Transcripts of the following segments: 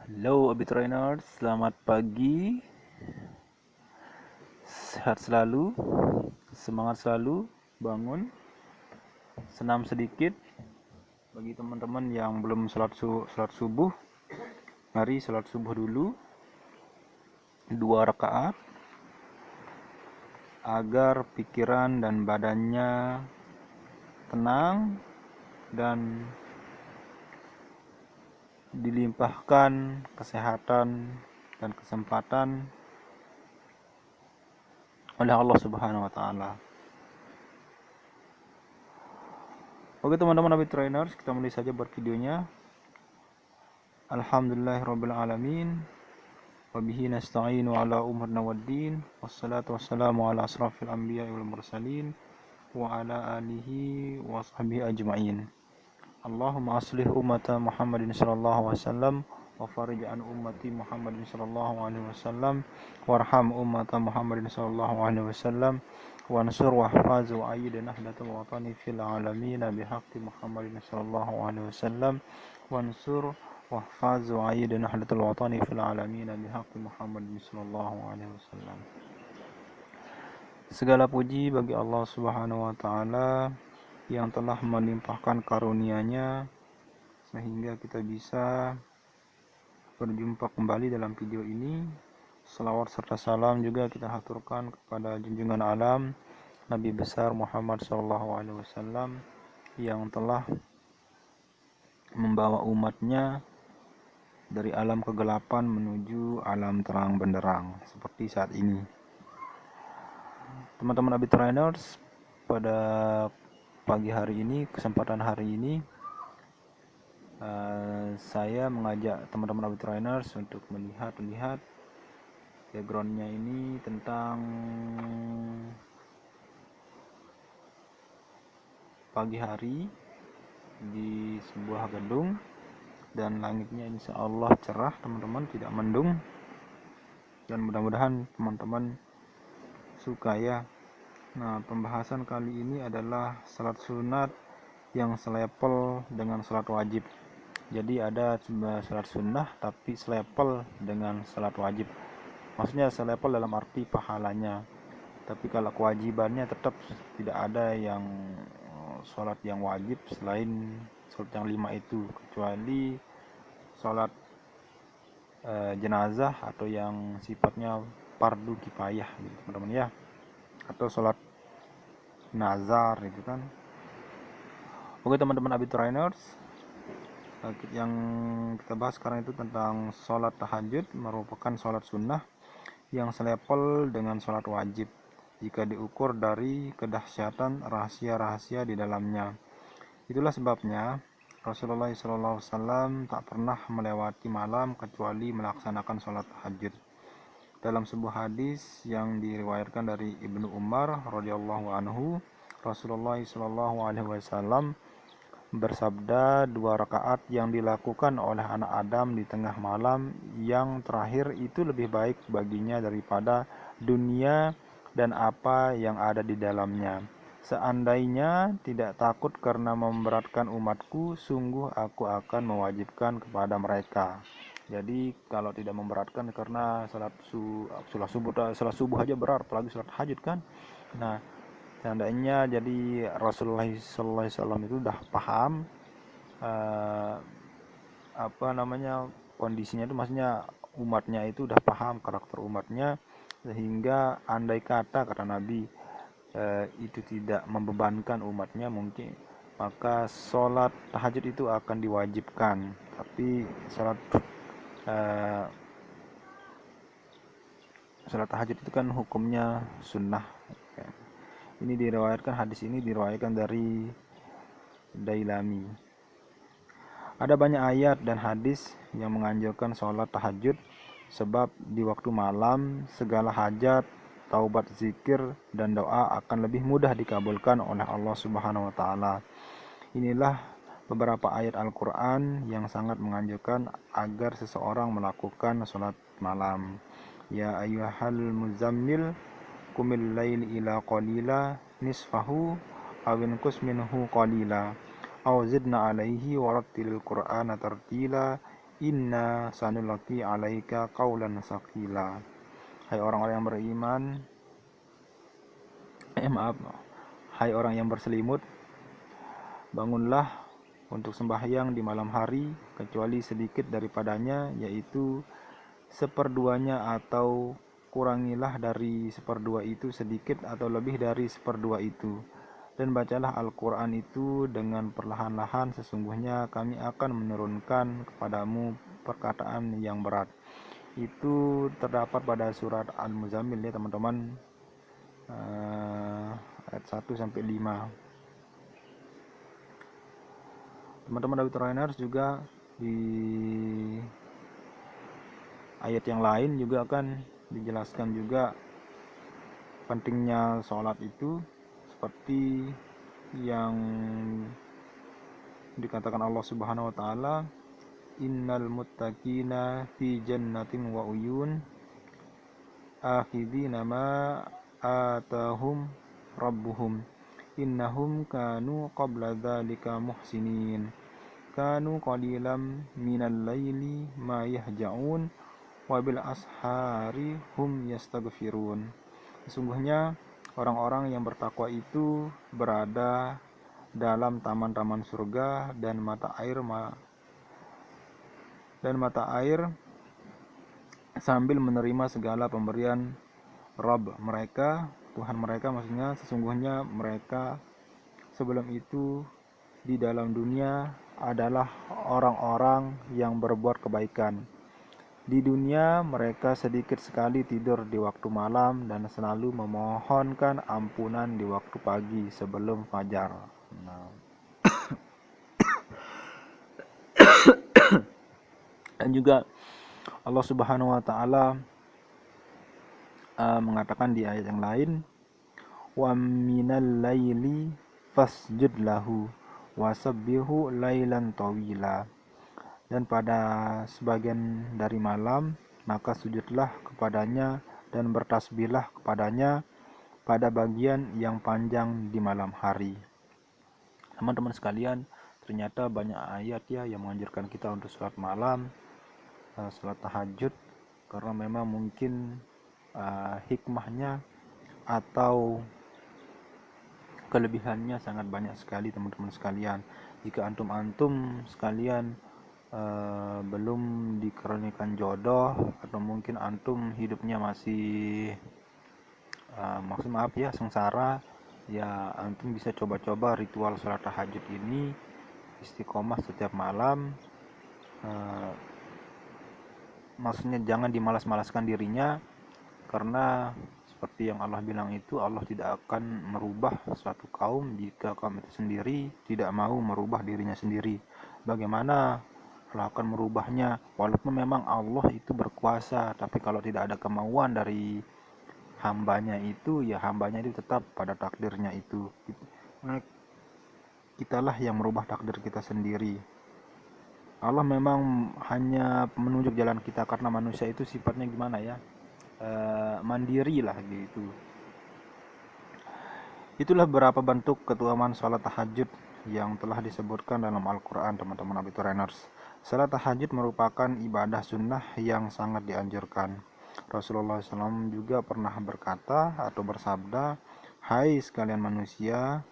Halo Abi Trainers, selamat pagi. Sehat selalu, semangat selalu, bangun, senam sedikit. Bagi teman-teman yang belum salat subuh, mari salat subuh dulu 2 rakaat agar pikiran dan badannya tenang dan dilimpahkan kesehatan dan kesempatan oleh Allah Subhanahu wa taala. Oke teman-teman Abi Trainers, kita mulai saja buat videonya. Alhamdulillahirabbil alamin. Wabihi nasta'inu ala umurna waddin. Wassalatu wassalamu ala asrafil anbiya'i wal mursalin wa ala alihi wa sahbihi ajma'in. Allahumma aslih ummata Muhammadin sallallahu alaihi wasallam wa farij an ummati Muhammadin sallallahu alaihi wasallam warham ummata Muhammadin sallallahu alaihi wasallam wansur wahfaz wa ayyid nahdlatul watani fil alamin bihaqqi Muhammadin sallallahu alaihi wasallam wansur wahfaz wa ayyid nahdlatul watani fil alamin bihaqqi Muhammadin sallallahu alaihi wasallam. Segala puji bagi Allah Subhanahu wa taala yang telah melimpahkan karunia-Nya sehingga kita bisa berjumpa kembali dalam video ini. Salawat serta salam juga kita haturkan kepada junjungan alam Nabi besar Muhammad SAW yang telah membawa umatnya dari alam kegelapan menuju alam terang benderang seperti saat ini. Teman-teman Abi Trainers, pada pagi hari ini, kesempatan hari ini, saya mengajak teman-teman Abi Trainers untuk melihat backgroundnya ini tentang pagi hari di sebuah gedung dan langitnya insya Allah cerah teman-teman, tidak mendung, dan mudah-mudahan teman-teman suka ya. Nah, pembahasan kali ini adalah salat sunat yang selevel dengan salat wajib. Jadi ada salat sunnah tapi selevel dengan salat wajib. Maksudnya selevel dalam arti pahalanya. Tapi kalau kewajibannya tetap tidak ada yang salat yang wajib selain salat yang 5 itu, kecuali salat jenazah atau yang sifatnya fardu kifayah gitu teman-teman ya. Atau salat nazar itu kan. Oke teman-teman Abi Trainers, yang kita bahas sekarang itu tentang sholat tahajud merupakan sholat sunnah yang selevel dengan sholat wajib jika diukur dari kedahsyatan rahasia-rahasia di dalamnya. Itulah sebabnya Rasulullah SAW tak pernah melewati malam kecuali melaksanakan sholat tahajud. Dalam sebuah hadis yang diriwayatkan dari Ibnu Umar radhiyallahu anhu, Rasulullah SAW bersabda, 2 rakaat yang dilakukan oleh anak Adam di tengah malam yang terakhir itu lebih baik baginya daripada dunia dan apa yang ada di dalamnya. Seandainya tidak takut karena memberatkan umatku, sungguh aku akan mewajibkan kepada mereka. Jadi kalau tidak memberatkan, karena salat subuh aja berat, apalagi salat tahajud kan. Nah, seandainya jadi Rasulullah SAW itu udah paham kondisinya itu, maksudnya umatnya itu udah paham karakter umatnya, sehingga andai kata Nabi itu tidak membebankan umatnya mungkin, maka sholat tahajud itu akan diwajibkan. Tapi sholat tahajud itu kan hukumnya sunnah. Ini diriwayatkan, hadis ini diriwayatkan dari Dailami. Ada banyak ayat dan hadis yang menganjurkan sholat tahajud, sebab di waktu malam segala hajat, taubat, zikir, dan doa akan lebih mudah dikabulkan oleh Allah Subhanahu wa taala. Inilah beberapa ayat Al-Quran yang sangat menganjurkan agar seseorang melakukan sholat malam. Ya ayyuhal muzammil qumil laili ila qalila nisfahu aw inqus minhu qalila aw zidna alaihi warattilil qur'ana tartila Inna sanulqi 'alaika qaulan tsaqila. Hai orang-orang yang beriman, maaf, hai orang yang berselimut, bangunlah untuk sembahyang di malam hari, kecuali sedikit daripadanya, yaitu seperduanya, atau kurangilah dari seperdua itu sedikit atau lebih dari seperdua itu. Dan bacalah Al-Quran itu dengan perlahan-lahan, sesungguhnya kami akan menurunkan kepadamu perkataan yang berat. Itu terdapat pada surat Al-Muzammil ya teman-teman, ayat 1 sampai 5. Teman-teman David Rainers juga di ayat yang lain juga akan dijelaskan juga pentingnya sholat itu, seperti yang dikatakan Allah Subhanahu wa taala, innal muttaqina fi jannatin wa uyun akhidina ma atahum rabbuhum innahum kanu qabla dzalika muhsinin kanu qalilan minal laili ma yahja'un wa bil ashari hum yastaghfirun. Sesungguhnya orang-orang yang bertakwa itu berada dalam taman-taman surga dan mata air sambil menerima segala pemberian Rabb mereka, Tuhan mereka maksudnya. Sesungguhnya mereka sebelum itu di dalam dunia adalah orang-orang yang berbuat kebaikan. Di dunia mereka sedikit sekali tidur di waktu malam dan selalu memohonkan ampunan di waktu pagi sebelum fajar. Dan juga Allah Subhanahu wa taala mengatakan di ayat yang lain, wa minal laili fasjud lahu wasabbihu lailan tawila. Dan pada sebagian dari malam maka sujudlah kepadanya dan bertasbihlah kepadanya pada bagian yang panjang di malam hari. Teman-teman sekalian, ternyata banyak ayat ya yang menganjurkan kita untuk sholat malam, sholat tahajud, karena memang mungkin hikmahnya atau kelebihannya sangat banyak sekali teman-teman sekalian. Jika antum sekalian belum dikaruniakan jodoh, atau mungkin antum hidupnya masih sengsara, ya antum bisa coba-coba ritual sholat tahajud ini, istiqomah setiap malam. Maksudnya jangan dimalas-malaskan dirinya, karena seperti yang Allah bilang itu, Allah tidak akan merubah suatu kaum jika kaum itu sendiri tidak mau merubah dirinya sendiri. Bagaimana Allah akan merubahnya? Walaupun memang Allah itu berkuasa, tapi kalau tidak ada kemauan dari hambanya itu, ya hambanya itu tetap pada takdirnya itu. Nah, kitalah yang merubah takdir kita sendiri. Allah memang hanya menunjuk jalan kita, karena manusia itu sifatnya gimana ya, mandiri lah gitu. Itulah beberapa bentuk keutamaan sholat tahajud yang telah disebutkan dalam Al-Quran, teman-teman Abituraners. Sholat tahajud merupakan ibadah sunnah yang sangat dianjurkan. Rasulullah SAW juga pernah berkata atau bersabda, hai sekalian manusia,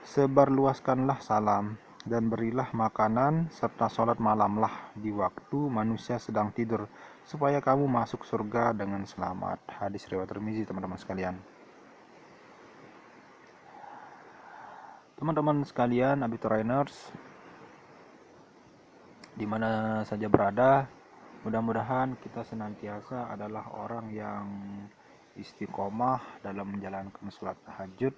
sebarluaskanlah salam dan berilah makanan serta sholat malamlah di waktu manusia sedang tidur, supaya kamu masuk surga dengan selamat. Hadis riwayat Tirmizi, teman-teman sekalian. Teman-teman sekalian Abiturainers, dimana saja berada, mudah-mudahan kita senantiasa adalah orang yang istiqomah dalam menjalankan sholat tahajud,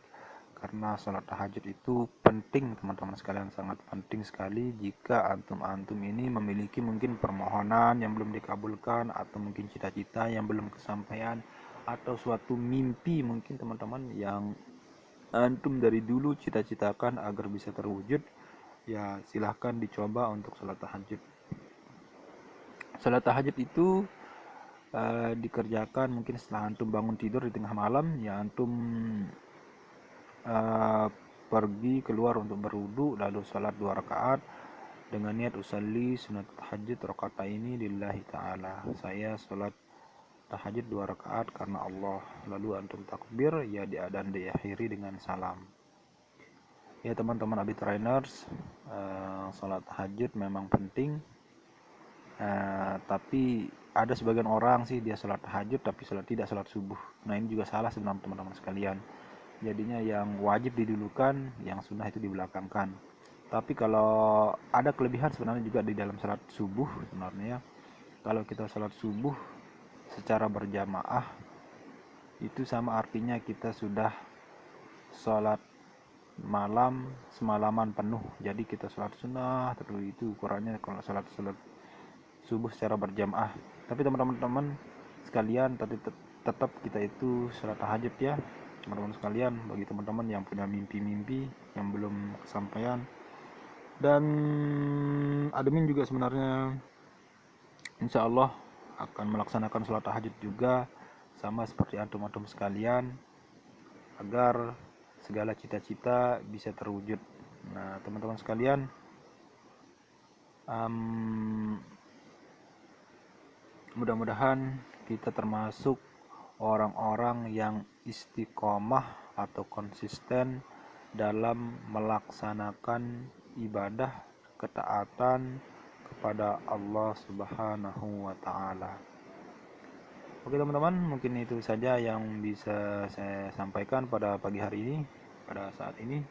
karena sholat tahajud itu penting teman-teman sekalian, sangat penting sekali. Jika antum ini memiliki mungkin permohonan yang belum dikabulkan, atau mungkin cita-cita yang belum kesampaian, atau suatu mimpi mungkin teman-teman yang antum dari dulu cita-citakan agar bisa terwujud, ya silahkan dicoba untuk sholat tahajud. Sholat tahajud itu dikerjakan mungkin setelah antum bangun tidur di tengah malam, ya antum pergi keluar untuk berwudu, lalu sholat 2 rakaat, dengan niat usalli sunat tahajud rakaataini lillahi ta'ala. Saya sholat tahajud 2 rakaat karena Allah. Lalu antum takbir ya dan diakhiri dengan salam. Ya teman-teman Abid Trainers, sholat tahajud memang penting. Tapi ada sebagian orang sih dia sholat tahajud tapi tidak sholat subuh. Nah ini juga salah sebenarnya teman-teman sekalian. Jadinya yang wajib didulukan, yang sunnah itu dibelakangkan. Tapi kalau ada kelebihan sebenarnya juga di dalam sholat subuh sebenarnya. Kalau kita sholat subuh secara berjamaah itu sama artinya kita sudah sholat malam semalaman penuh. Jadi kita sholat sunnah terus itu ukurannya kalau sholat subuh secara berjamaah. Tapi teman-teman sekalian tetap kita itu sholat tahajud ya teman-teman sekalian. Bagi teman-teman yang punya mimpi-mimpi yang belum kesampaian, dan admin juga sebenarnya insya Allah akan melaksanakan sholat tahajud juga sama seperti antum-antum sekalian agar segala cita-cita bisa terwujud. Nah teman-teman sekalian, mudah-mudahan kita termasuk orang-orang yang istiqomah atau konsisten dalam melaksanakan ibadah ketaatan kepada Allah Subhanahu wa Ta'ala. Oke teman-teman, mungkin itu saja yang bisa saya sampaikan pada pagi hari ini, pada saat ini.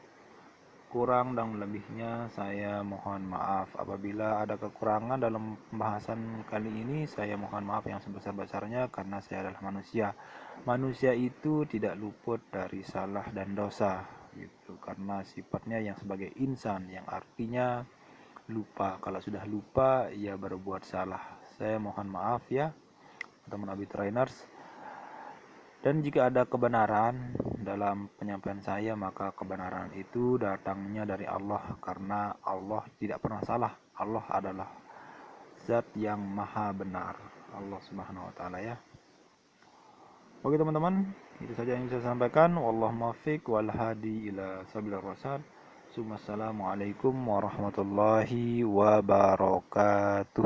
Kurang dan lebihnya saya mohon maaf. Apabila ada kekurangan dalam pembahasan kali ini, saya mohon maaf yang sebesar-besarnya karena saya adalah manusia. Manusia itu tidak luput dari salah dan dosa gitu, karena sifatnya yang sebagai insan, yang artinya lupa. Kalau sudah lupa ia berbuat salah. Saya mohon maaf ya teman Abid Trainers. Dan jika ada kebenaran dalam penyampaian saya, maka kebenaran itu datangnya dari Allah, karena Allah tidak pernah salah. Allah adalah zat yang maha benar, Allah Subhanahu wa Ta'ala ya. Oke teman-teman, itu saja yang bisa saya sampaikan. Wallahu muwaffiq wal hadi ila sabilir rasyad. Assalamualaikum warahmatullahi wabarakatuh.